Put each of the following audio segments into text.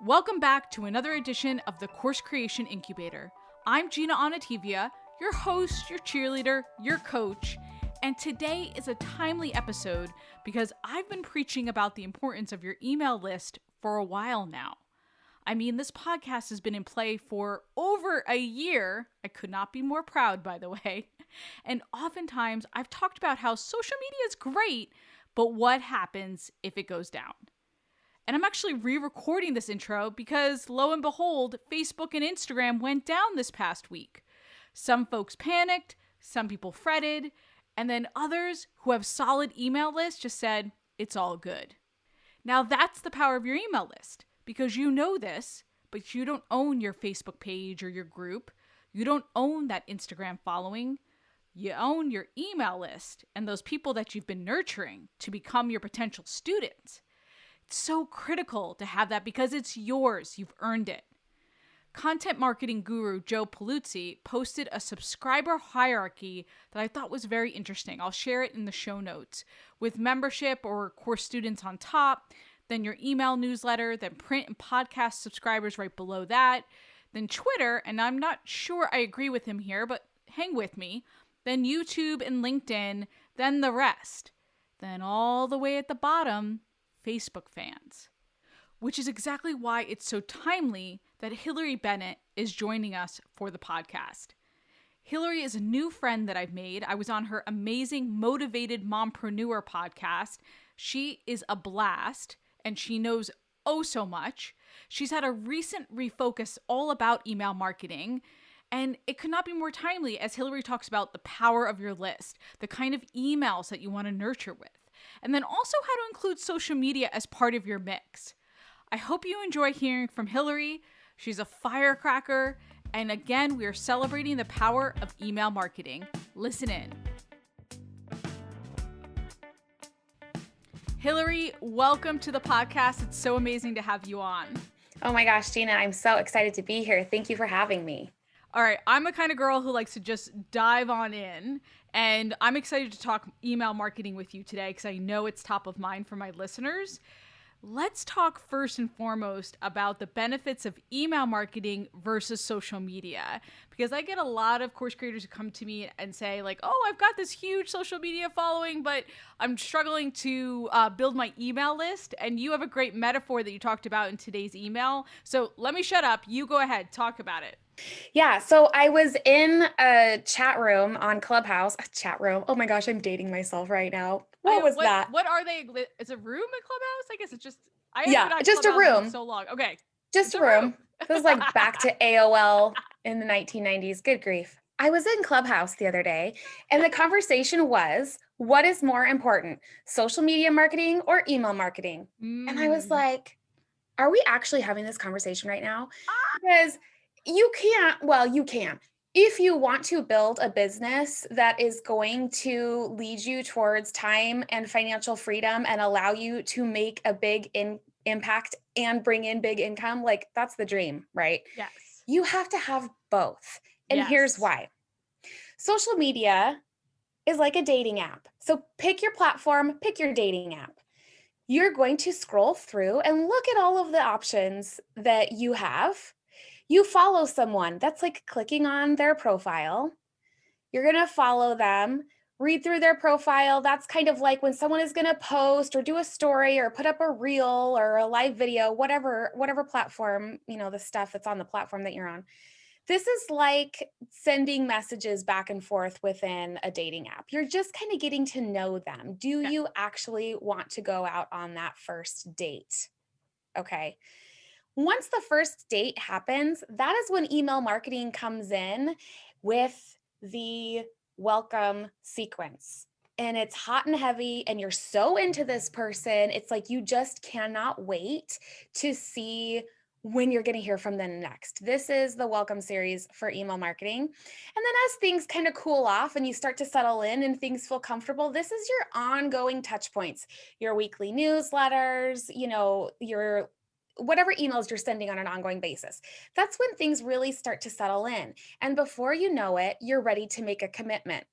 Welcome back to another edition of the Course Creation Incubator. I'm Gina Onativia, your host, your cheerleader, your coach, and today is a timely episode because I've been preaching about the importance of your email list for a while now. I mean, this podcast has been in play for over a year. I could not be more proud, by the way. And oftentimes I've talked about how social media is great, but what happens if it goes down? And I'm actually re-recording this intro because, lo and behold, Facebook and Instagram went down this past week. Some folks panicked, some people fretted, and then others who have solid email lists just said, it's all good. Now that's the power of your email list, because you know this, but you don't own your Facebook page or your group. You don't own that Instagram following. You own your email list and those people that you've been nurturing to become your potential students. It's so critical to have that because it's yours. You've earned it. Content marketing guru Joe Paluzzi posted a subscriber hierarchy that I thought was very interesting. I'll share it in the show notes. With membership or course students on top, then your email newsletter, then print and podcast subscribers right below that, then Twitter, and I'm not sure I agree with him here, but hang with me, then YouTube and LinkedIn, then the rest. Then all the way at the bottom, Facebook fans, which is exactly why it's so timely that Hillary Bennett is joining us for the podcast. Hillary is a new friend that I've made. I was on her amazing Motivated Mompreneur podcast. She is a blast and she knows oh so much. She's had a recent refocus all about email marketing. And it could not be more timely as Hillary talks about the power of your list, the kind of emails that you want to nurture with, and then also how to include social media as part of your mix. I hope you enjoy hearing from Hillary. She's a firecracker. And again, we are celebrating the power of email marketing. Listen in. Hillary, welcome to the podcast. It's so amazing to have you on. Oh my gosh, Gina, I'm so excited to be here. Thank you for having me. All right, I'm the kind of girl who likes to just dive on in, and I'm excited to talk email marketing with you today because I know it's top of mind for my listeners. Let's talk first and foremost about the benefits of email marketing versus social media, because I get a lot of course creators who come to me and say like, oh, I've got this huge social media following, but I'm struggling to build my email list. And you have a great metaphor that you talked about in today's email. So let me shut up. You go ahead. Talk about it. Yeah, so I was in a chat room on Clubhouse. A chat room. Oh my gosh, I'm dating myself right now. What was that? What are they? It's a room at Clubhouse? I guess it's just, Just a room. So long. Okay. Just a room. It was like back to AOL in the 1990s. Good grief. I was in Clubhouse the other day, and the conversation was, what is more important, social media marketing or email marketing? And I was like, are we actually having this conversation right now? Because you can. If you want to build a business that is going to lead you towards time and financial freedom and allow you to make a big impact and bring in big income, like that's the dream, right? Yes. You have to have both. And here's why. Social media is like a dating app. So pick your platform, pick your dating app. You're going to scroll through and look at all of the options that you have. You follow someone, that's like clicking on their profile. You're going to follow them, read through their profile. That's kind of like when someone is going to post or do a story or put up a reel or a live video, whatever platform, the stuff that's on the platform that you're on. This is like sending messages back and forth within a dating app. You're just kind of getting to know them. Do you actually want to go out on that first date? Okay. Once the first date happens, that is when email marketing comes in with the welcome sequence. And it's hot and heavy, and you're so into this person. It's like you just cannot wait to see when you're going to hear from them next. This is the welcome series for email marketing. And then as things kind of cool off and you start to settle in and things feel comfortable, this is your ongoing touch points, your weekly newsletters, your whatever emails you're sending on an ongoing basis. That's when things really start to settle in. And before you know it, you're ready to make a commitment.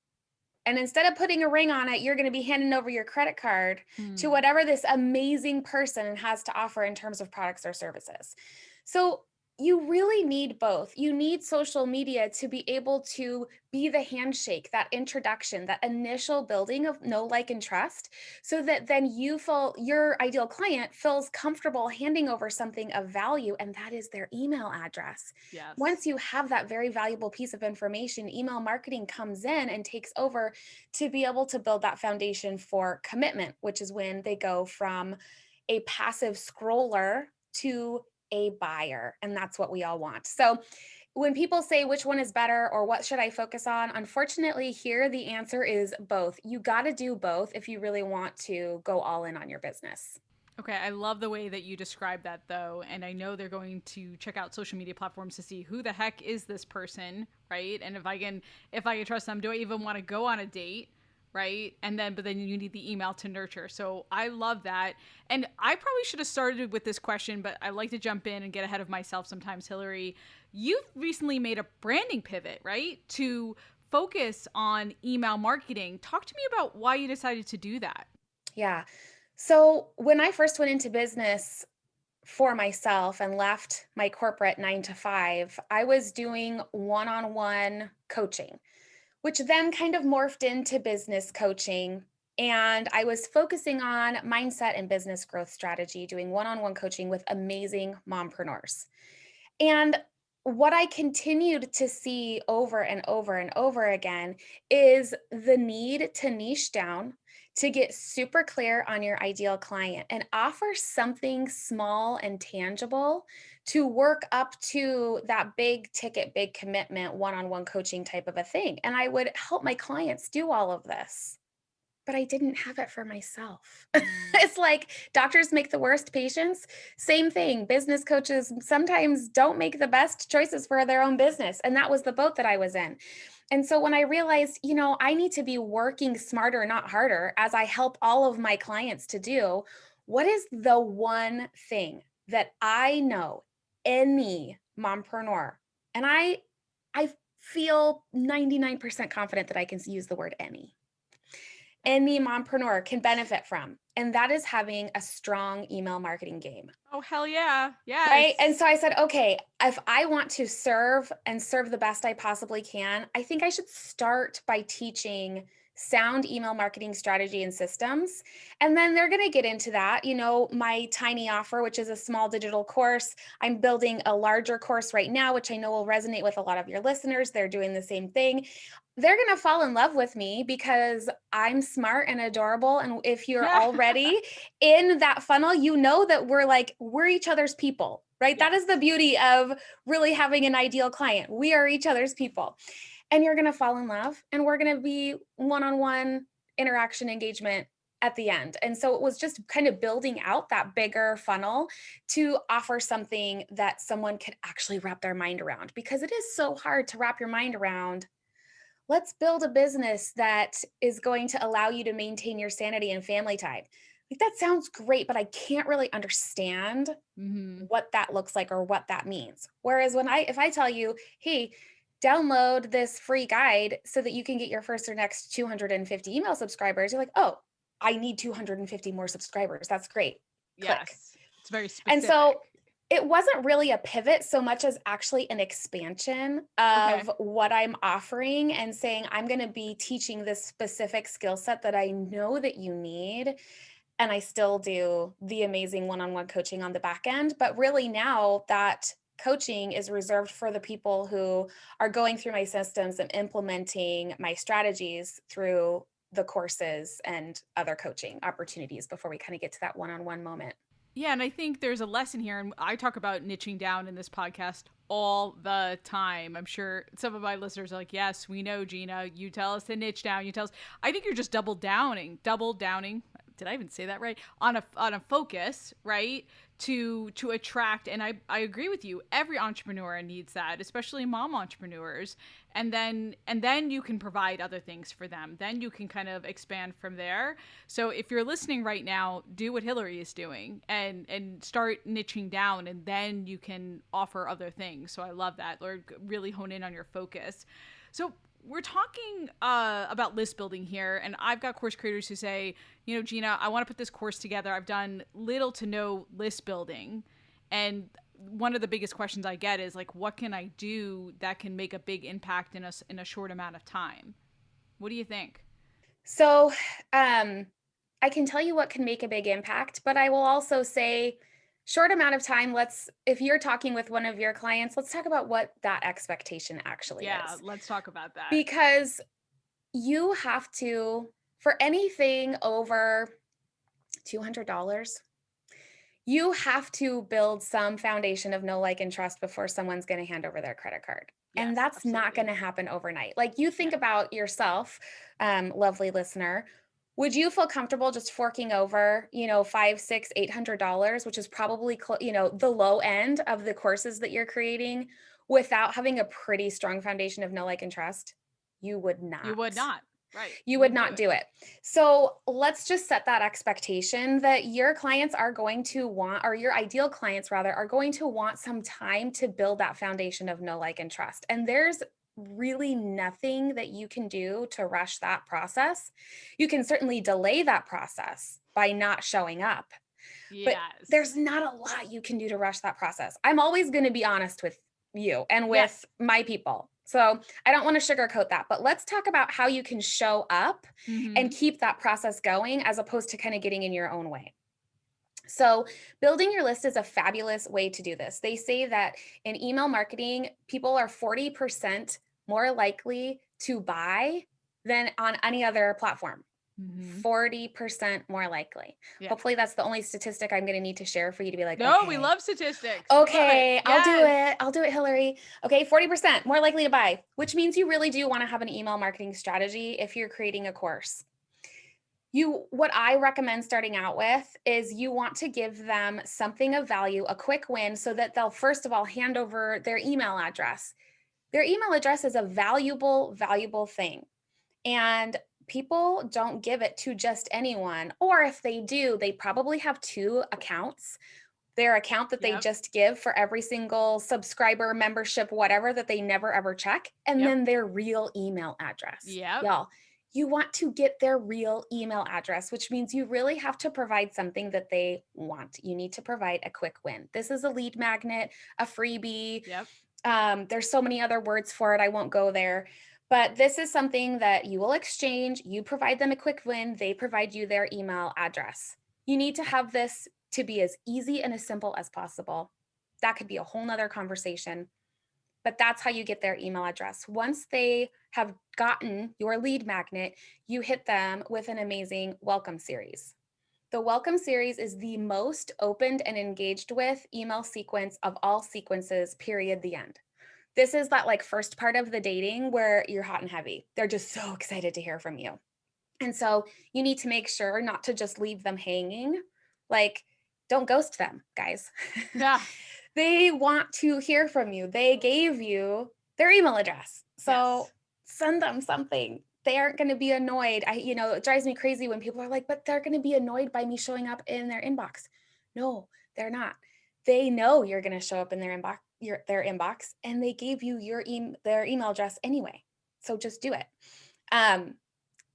And instead of putting a ring on it, you're going to be handing over your credit card to Mm. whatever this amazing person has to offer in terms of products or services. So you really need both. You need social media to be able to be the handshake, that introduction, that initial building of know, like, and trust, so that then you feel your ideal client feels comfortable handing over something of value, and that is their email address. Yes. Once you have that very valuable piece of information, email marketing comes in and takes over to be able to build that foundation for commitment, which is when they go from a passive scroller to a buyer. And that's what we all want. So when people say which one is better or what should I focus on, unfortunately, here the answer is both. You got to do both if you really want to go all in on your business. Okay, I love the way that you describe that though, and I know they're going to check out social media platforms to see who the heck is this person, right? And if I can trust them, do I even want to go on a date, right? But then you need the email to nurture. So I love that. And I probably should have started with this question, but I like to jump in and get ahead of myself sometimes. Hillary, you've recently made a branding pivot, right? To focus on email marketing. Talk to me about why you decided to do that. Yeah. So when I first went into business for myself and left my corporate 9 to 5, I was doing one-on-one coaching, which then kind of morphed into business coaching. And I was focusing on mindset and business growth strategy, doing one-on-one coaching with amazing mompreneurs. And what I continued to see over and over and over again is the need to niche down, to get super clear on your ideal client and offer something small and tangible to work up to that big ticket, big commitment, one-on-one coaching type of a thing. And I would help my clients do all of this, but I didn't have it for myself. It's like doctors make the worst patients. Same thing. Business coaches sometimes don't make the best choices for their own business. And that was the boat that I was in. And so when I realized, I need to be working smarter, not harder, as I help all of my clients to do, what is the one thing that I know any mompreneur, and I feel 99% confident that I can use the word any mompreneur can benefit from. And that is having a strong email marketing game. Oh, hell yeah. Yes. Right. And so I said, okay, if I want to serve the best I possibly can, I think I should start by teaching sound email marketing strategy and systems. And then they're going to get into that. My tiny offer, which is a small digital course. I'm building a larger course right now, which I know will resonate with a lot of your listeners. They're doing the same thing. They're going to fall in love with me because I'm smart and adorable. And if you're already in that funnel, that we're each other's people, right? Yes. That is the beauty of really having an ideal client. We are each other's people. And you're going to fall in love, and we're going to be one-on-one interaction engagement at the end. And so it was just kind of building out that bigger funnel to offer something that someone could actually wrap their mind around, because it is so hard to wrap your mind around. Let's build a business that is going to allow you to maintain your sanity and family time. Like, that sounds great, but I can't really understand what that looks like or what that means. Whereas if I tell you, hey, download this free guide so that you can get your first or next 250 email subscribers, you're like, oh, I need 250 more subscribers. That's great. Yes. Click. It's very specific. And so it wasn't really a pivot so much as actually an expansion of what I'm offering and saying, I'm going to be teaching this specific skill set that I know that you need. And I still do the amazing one-on-one coaching on the back end. But really now that coaching is reserved for the people who are going through my systems and implementing my strategies through the courses and other coaching opportunities before we kind of get to that one-on-one moment. Yeah, and I think there's a lesson here, and I talk about niching down in this podcast all the time. I'm sure some of my listeners are like, yes, we know, Gina, you tell us to niche down. You tell us. I think you're just double downing. Did I even say that right? On a focus, right? To attract, and I agree with you. Every entrepreneur needs that, especially mom entrepreneurs. And then you can provide other things for them. Then you can kind of expand from there. So if you're listening right now, do what Hillary is doing and start niching down, and then you can offer other things. So I love that. Or really hone in on your focus. So we're talking about list building here, and I've got course creators who say, Gina, I want to put this course together. I've done little to no list building, and one of the biggest questions I get is like, what can I do that can make a big impact in a short amount of time? What do you think? So, I can tell you what can make a big impact, but I will also say short amount of time. If you're talking with one of your clients, let's talk about what that expectation actually is. Yeah, let's talk about that. Because you have to, for anything over $200, you have to build some foundation of know, like, and trust before someone's going to hand over their credit card. Yes, and that's absolutely not going to happen overnight. Like, you think about yourself, lovely listener. Would you feel comfortable just forking over, $500, $600, $800, which is probably, the low end of the courses that you're creating, without having a pretty strong foundation of know, like, and trust? You would not. You would not. Right. You would not do it. So let's just set that expectation that your clients are going to want, or your ideal clients rather, are going to want some time to build that foundation of know, like, and trust. And there's really nothing that you can do to rush that process. You can certainly delay that process by not showing up. Yes. But there's not a lot you can do to rush that process. I'm always going to be honest with you and with my people. So I don't want to sugarcoat that, but let's talk about how you can show up and keep that process going, as opposed to kind of getting in your own way. So building your list is a fabulous way to do this. They say that in email marketing, people are 40% more likely to buy than on any other platform. 40% more likely. Yeah. Hopefully that's the only statistic I'm going to need to share for you to be like, no, okay, we love statistics. Okay, I'll do it, Hillary. Okay, 40% more likely to buy, which means you really do want to have an email marketing strategy if you're creating a course. What I recommend starting out with is you want to give them something of value, a quick win, so that they'll first of all hand over their email address. Their email address is a valuable thing. And people don't give it to just anyone, or if they do, they probably have two accounts. Their account that they just give for every single subscriber, membership, whatever, that they never ever check, and then their real email address. Y'all, you want to get their real email address, which means you really have to provide something that they want. You need to provide a quick win. This is a lead magnet, a freebie. There's so many other words for it. I won't go there. But this is something that you will exchange. You provide them a quick win. They provide you their email address. You need to have this to be as easy and as simple as possible. That could be a whole nother conversation, but that's how you get their email address. Once they have gotten your lead magnet, you hit them with an amazing welcome series. The welcome series is the most opened and engaged with email sequence of all sequences, period, the end. This is that like first part of the dating where you're hot and heavy. They're just so excited to hear from you. And so you need to make sure not to just leave them hanging. Like, don't ghost them, guys. Yeah. They want to hear from you. They gave you their email address. So send them something. They aren't going to be annoyed. It drives me crazy when people are like, but they're going to be annoyed by me showing up in their inbox. No, they're not. They know you're going to show up in their inbox, and they gave you their email address anyway. So just do it.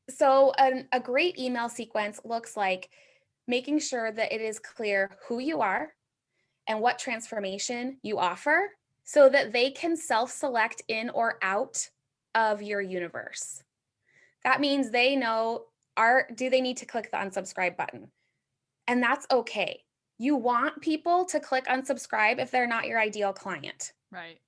So a great email sequence looks like making sure that it is clear who you are and what transformation you offer, so that they can self-select in or out of your universe. That means they know, do they need to click the unsubscribe button? And that's okay. You want people to click unsubscribe if they're not your ideal client. Right.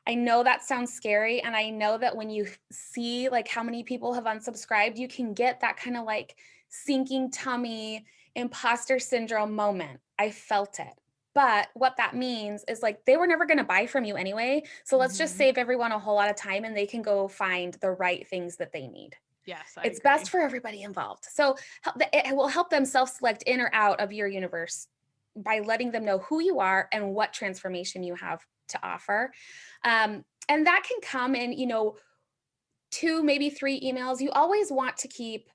I know that sounds scary. And I know that when you see like how many people have unsubscribed, you can get that kind of like sinking tummy, imposter syndrome moment. I felt it. But what that means is like they were never going to buy from you anyway. So let's just save everyone a whole lot of time, and they can go find the right things that they need. Yes, it's agree. Best for everybody involved. So it will help them self-select in or out of your universe by letting them know who you are and what transformation you have to offer. And that can come in, 2, maybe 3 emails. You always want to keep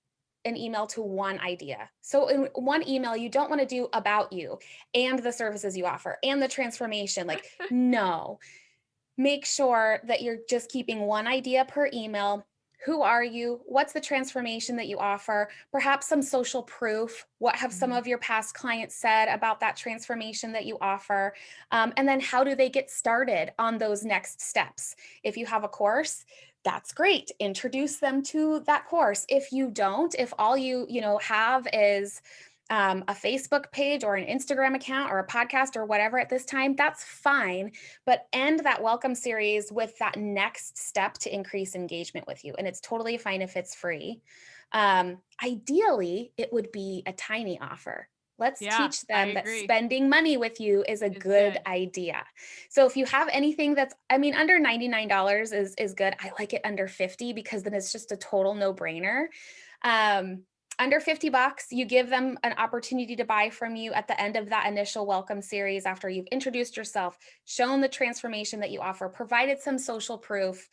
an email to one idea. So in one email, you don't want to do about you and the services you offer and the transformation. Like, no. make sure that you're just keeping one idea per email. Who are you? What's the transformation that you offer? Perhaps some social proof. What have some of your past clients said about that transformation that you offer? And then how do they get started on those next steps? If you have a course, that's great. Introduce them to that course. If you don't, if all you have is a Facebook page or an Instagram account or a podcast or whatever at this time, that's fine. But end that welcome series with that next step to increase engagement with you. And it's totally fine if it's free. Ideally, it would be a tiny offer. Let's teach them that spending money with you is a good idea. So if you have anything that's, under $99 is good. I like it under 50 because then it's just a total no-brainer. Under $50, you give them an opportunity to buy from you at the end of that initial welcome series after you've introduced yourself, shown the transformation that you offer, provided some social proof,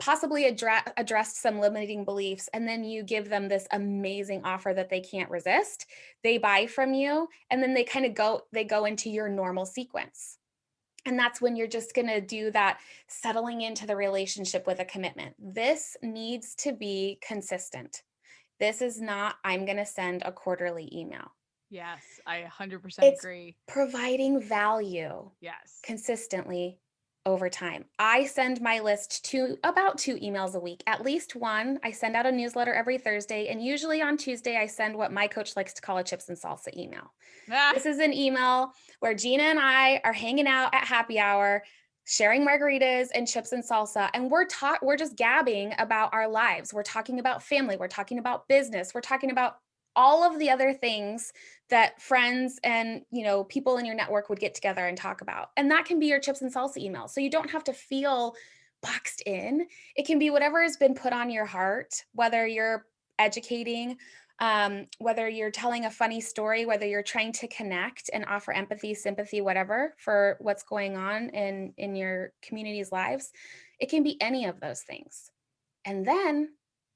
possibly addressed some limiting beliefs, and then you give them this amazing offer that they can't resist. They buy from you, and then they go into your normal sequence. And that's when you're just going to do that settling into the relationship with a commitment. This needs to be consistent. This is not, I'm going to send a quarterly email. Yes, I 100% agree. It's providing value. Yes. Consistently over time. I send my list to about 2 emails a week, at least one. I send out a newsletter every Thursday, and usually on Tuesday, I send what my coach likes to call a chips and salsa email. This is an email where Gina and I are hanging out at happy hour, sharing margaritas and chips and salsa. And we're just gabbing about our lives. We're talking about family. We're talking about business. We're talking about all of the other things that friends and, people in your network would get together and talk about. And that can be your chips and salsa email. So you don't have to feel boxed in. It can be whatever has been put on your heart, whether you're educating, whether you're telling a funny story, whether you're trying to connect and offer empathy, sympathy, whatever, for what's going on in your community's lives. It can be any of those things. And then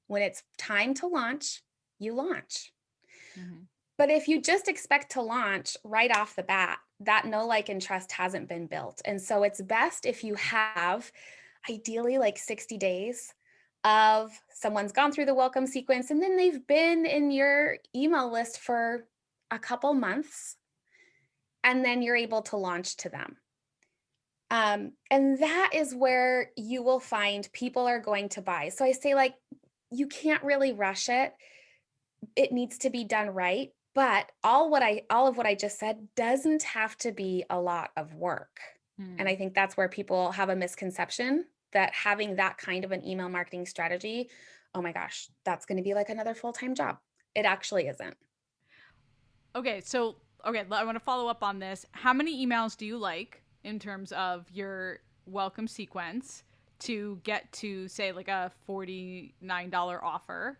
when it's time to launch, you launch. Mm-hmm. But if you just expect to launch right off the bat, that know, like, and trust hasn't been built. And so it's best if you have ideally like 60 days of someone's gone through the welcome sequence and then they've been in your email list for a couple months, and then you're able to launch to them. And that is where you will find people are going to buy. So I say, like, you can't really rush it. It needs to be done right. But all of what I just said doesn't have to be a lot of work. And I think that's where people have a misconception that having that kind of an email marketing strategy, oh my gosh, that's going to be like another full-time job. It actually isn't. Okay, I want to follow up on this. How many emails do you like in terms of your welcome sequence to get to, say, like a $49 offer?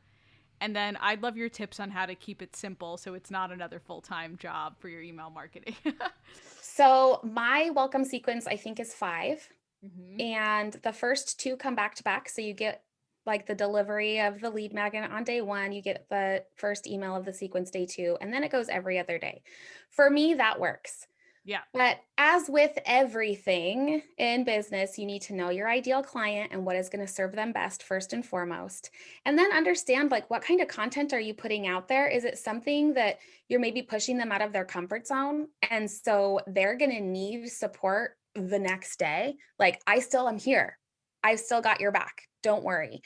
And then I'd love your tips on how to keep it simple so it's not another full-time job for your email marketing. So my welcome sequence, I think, is 5. Mm-hmm. And the first 2 come back to back. So you get like the delivery of the lead magnet on day 1, you get the first email of the sequence day 2, and then it goes every other day. For me, that works. Yeah. But as with everything in business, you need to know your ideal client and what is going to serve them best first and foremost. And then understand, like, what kind of content are you putting out there? Is it something that you're maybe pushing them out of their comfort zone? And so they're going to need support the next day. Like, I still am here. I've still got your back. Don't worry.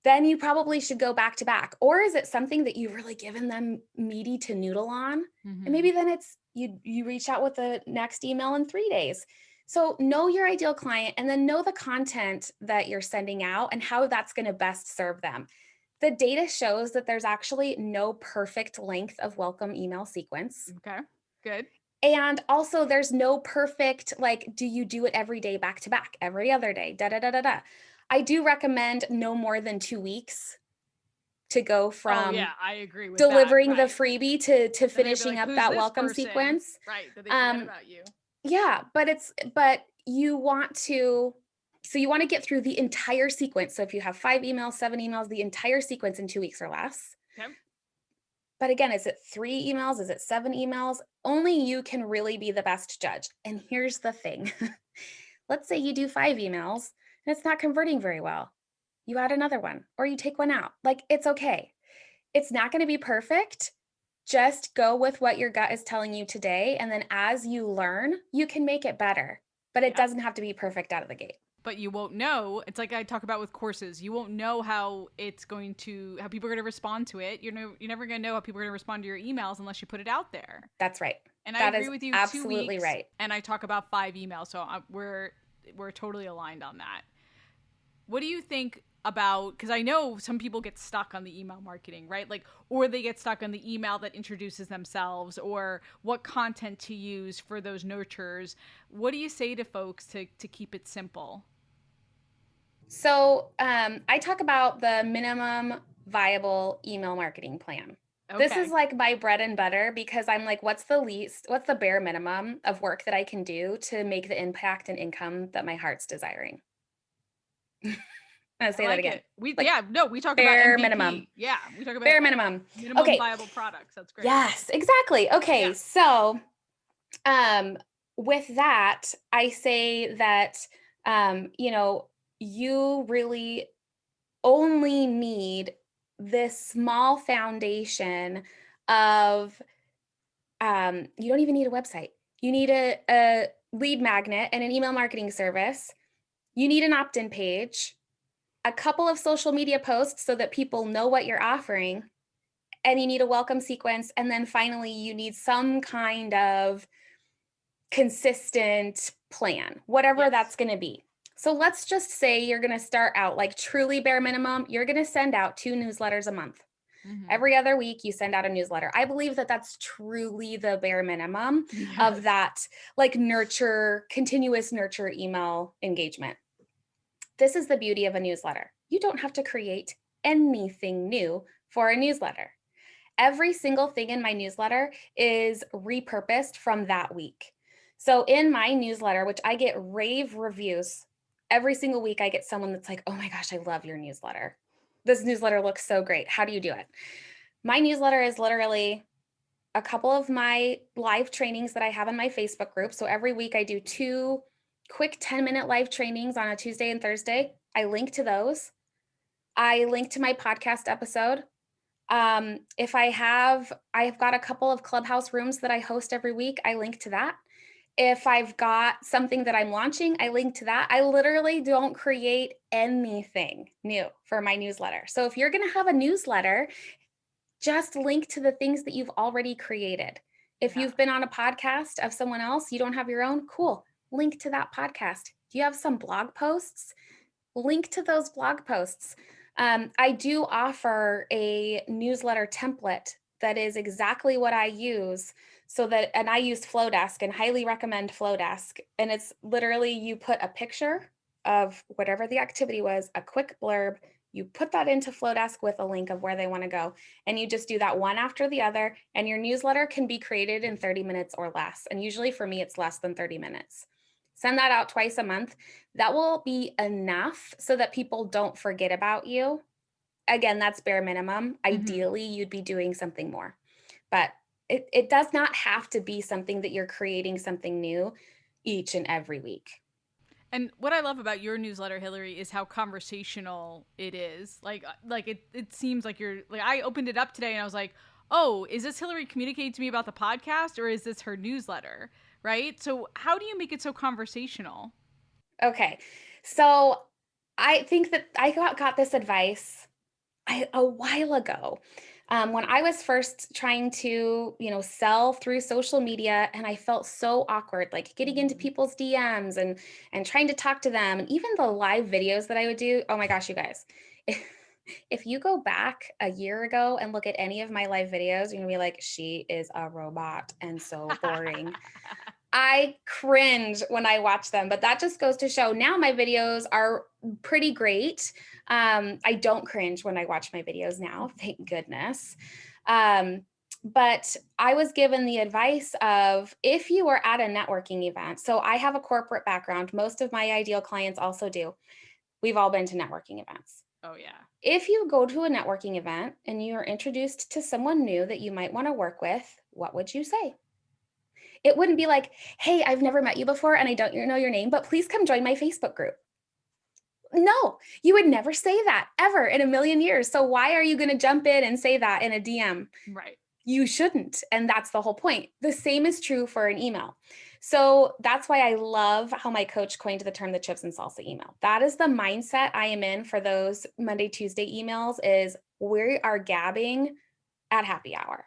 Then you probably should go back to back. Or is it something that you've really given them meaty to noodle on? Mm-hmm. And maybe then it's you reach out with the next email in 3 days. So know your ideal client and then know the content that you're sending out and how that's going to best serve them. The data shows that there's actually no perfect length of welcome email sequence. Okay, good. And also there's no perfect, like, do you do it every day back to back, every other day, da-da-da-da-da. I do recommend no more than 2 weeks to go from I agree with delivering that, right. the freebie to finishing up that welcome sequence. Right, that they forget about you. Yeah, but you want to get through the entire sequence. So if you have 5 emails, 7 emails, the entire sequence in 2 weeks or less. Okay. But again, is it 3 emails? Is it 7 emails? Only you can really be the best judge. And here's the thing. Let's say you do 5 emails and it's not converting very well. You add another one or you take one out. Like, it's okay. It's not going to be perfect. Just go with what your gut is telling you today. And then as you learn, you can make it better. But it doesn't have to be perfect out of the gate. But you won't know. It's like I talk about with courses. You won't know how people are going to respond to it. You're never going to know how people are going to respond to your emails unless you put it out there. That's right. And that I agree with you. Absolutely 2 weeks, right. And I talk about 5 emails, so we're totally aligned on that. What do you think about, because I know some people get stuck on the email marketing, right? Like, or they get stuck on the email that introduces themselves, or what content to use for those nurtures. What do you say to folks to keep it simple? So I talk about the minimum viable email marketing plan. Okay. This is like my bread and butter because I'm like, what's the bare minimum of work that I can do to make the impact and income that my heart's desiring? I'm gonna say that again. We talk about bare MVP. Minimum. Yeah, we talk about bare minimum. Minimum viable products. That's great. Yes, exactly. Okay, yeah. So with that, I say that you really only need this small foundation of you don't even need a website. You need a lead magnet and an email marketing service. You need an opt-in page, a couple of social media posts so that people know what you're offering, and you need a welcome sequence. And then finally, you need some kind of consistent plan, whatever that's going to be. So let's just say you're going to start out like truly bare minimum. You're going to send out 2 newsletters a month. Mm-hmm. Every other week you send out a newsletter. I believe that that's truly the bare minimum of that, like continuous nurture email engagement. This is the beauty of a newsletter. You don't have to create anything new for a newsletter. Every single thing in my newsletter is repurposed from that week. So in my newsletter, which I get rave reviews, every single week I get someone that's like, oh my gosh, I love your newsletter. This newsletter looks so great. How do you do it? My newsletter is literally a couple of my live trainings that I have in my Facebook group. So every week I do 2 quick 10-minute live trainings on a Tuesday and Thursday. I link to those. I link to my podcast episode. If I've got a couple of Clubhouse rooms that I host every week, I link to that. If I've got something that I'm launching, I link to that. I literally don't create anything new for my newsletter. So if you're going to have a newsletter, just link to the things that you've already created. If you've been on a podcast of someone else, you don't have your own, cool. Link to that podcast. Do you have some blog posts? Link to those blog posts. I do offer a newsletter template that is exactly what I use and I use Flowdesk and highly recommend Flowdesk. And it's literally, you put a picture of whatever the activity was, a quick blurb, you put that into Flowdesk with a link of where they want to go. And you just do that one after the other. And your newsletter can be created in 30 minutes or less. And usually for me, it's less than 30 minutes. Send that out twice a month. That will be enough so that people don't forget about you. Again, that's bare minimum. Mm-hmm. Ideally, you'd be doing something more. But it does not have to be something that you're creating something new each and every week. And what I love about your newsletter, Hillary, is how conversational it is. Like it seems like you're like, I opened it up today and I was like, oh, is this Hillary communicating to me about the podcast or is this her newsletter? Right? So how do you make it so conversational? Okay. So I think that I got this advice a while ago. When I was first trying to, sell through social media, and I felt so awkward, like getting into people's DMs and trying to talk to them, and even the live videos that I would do. Oh my gosh, you guys. If you go back a year ago and look at any of my live videos, you're gonna be like, she is a robot and so boring. I cringe when I watch them, but that just goes to show now my videos are pretty great. I don't cringe when I watch my videos now, thank goodness. But I was given the advice of, if you were at a networking event, so I have a corporate background, most of my ideal clients also do. We've all been to networking events. Oh yeah. If you go to a networking event and you are introduced to someone new that you might want to work with, what would you say? It wouldn't be like, hey, I've never met you before and I don't know your name, but please come join my Facebook group. No, you would never say that ever in a million years. So why are you going to jump in and say that in a DM? Right. You shouldn't. And that's the whole point. The same is true for an email. So that's why I love how my coach coined the term the chips and salsa email. That is the mindset I am in for those Monday, Tuesday emails is we are gabbing at happy hour.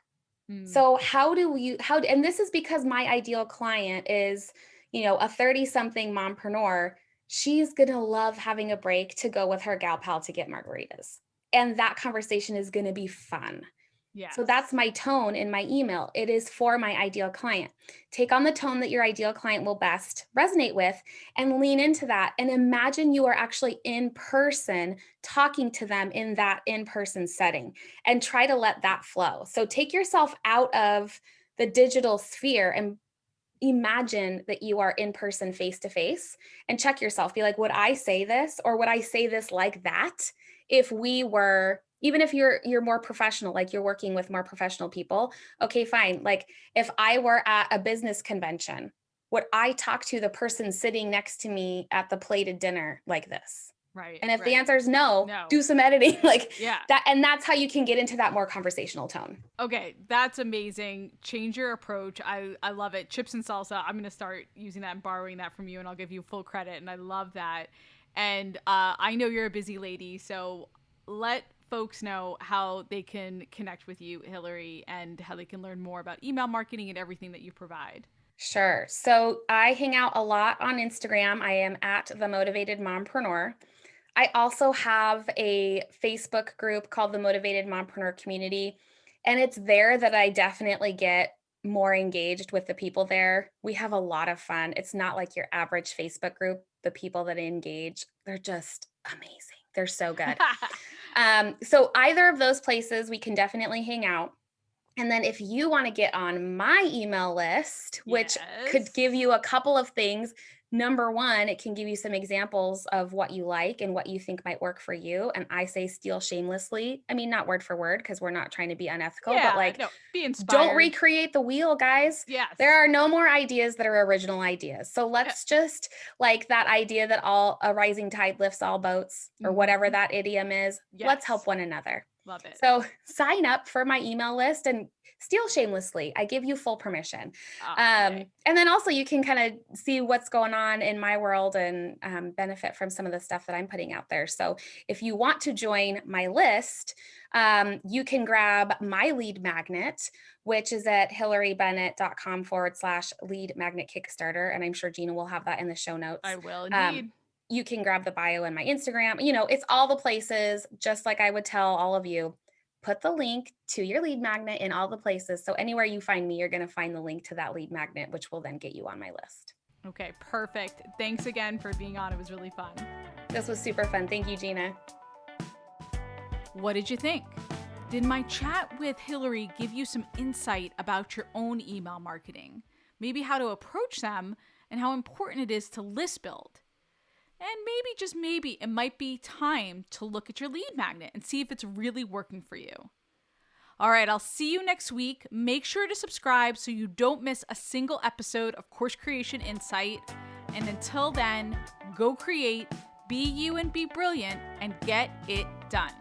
So and this is because my ideal client is, a 30-something mompreneur. She's going to love having a break to go with her gal pal to get margaritas. And that conversation is going to be fun. Yeah. So that's my tone in my email. It is for my ideal client. Take on the tone that your ideal client will best resonate with and lean into that. And imagine you are actually in person talking to them in that in-person setting and try to let that flow. So take yourself out of the digital sphere and imagine that you are in person face to face and check yourself. Be like, would I say this or would I say this like that if we were, even if you're more professional, like you're working with more professional people? Okay, fine. Like if I were at a business convention, would I talk to the person sitting next to me at the plated dinner like this? Right. And if the answer is no, do some editing that. And that's how you can get into that more conversational tone. Okay. That's amazing. Change your approach. I love it. Chips and salsa. I'm going to start using that and borrowing that from you, and I'll give you full credit. And I love that. And I know you're a busy lady, so let folks know how they can connect with you, Hillary, and how they can learn more about email marketing and everything that you provide. Sure. So I hang out a lot on Instagram. I am at The Motivated Mompreneur. I also have a Facebook group called the Motivated Mompreneur Community, and it's there that I definitely get more engaged with the people there. We have a lot of fun. It's not like your average Facebook group. The people that engage, they're just amazing. They're so good. So either of those places, we can definitely hang out. And then if you want to get on my email list, which could give you a couple of things. Number one, it can give you some examples of what you like and what you think might work for you. And I say steal shamelessly. I mean, not word for word, because we're not trying to be unethical, but be inspired. Don't recreate the wheel, guys. Yes. There are no more ideas that are original ideas. So let's just like that idea that a rising tide lifts all boats, or whatever that idiom is. Yes. Let's help one another. Love it. So sign up for my email list and steal shamelessly. I give you full permission. And then also you can kind of see what's going on in my world and benefit from some of the stuff that I'm putting out there. So if you want to join my list, you can grab my lead magnet, which is at hillarybennett.com/lead magnet Kickstarter. And I'm sure Gina will have that in the show notes. I will indeed. You can grab the bio in my Instagram. It's all the places, just like I would tell all of you, put the link to your lead magnet in all the places. So anywhere you find me, you're going to find the link to that lead magnet, which will then get you on my list. Okay, perfect. Thanks again for being on. It was really fun. This was super fun. Thank you, Gina. What did you think? Did my chat with Hillary give you some insight about your own email marketing? Maybe how to approach them and how important it is to list build? And maybe, just maybe, it might be time to look at your lead magnet and see if it's really working for you. All right, I'll see you next week. Make sure to subscribe so you don't miss a single episode of Course Creation Insight. And until then, go create, be you and be brilliant, and get it done.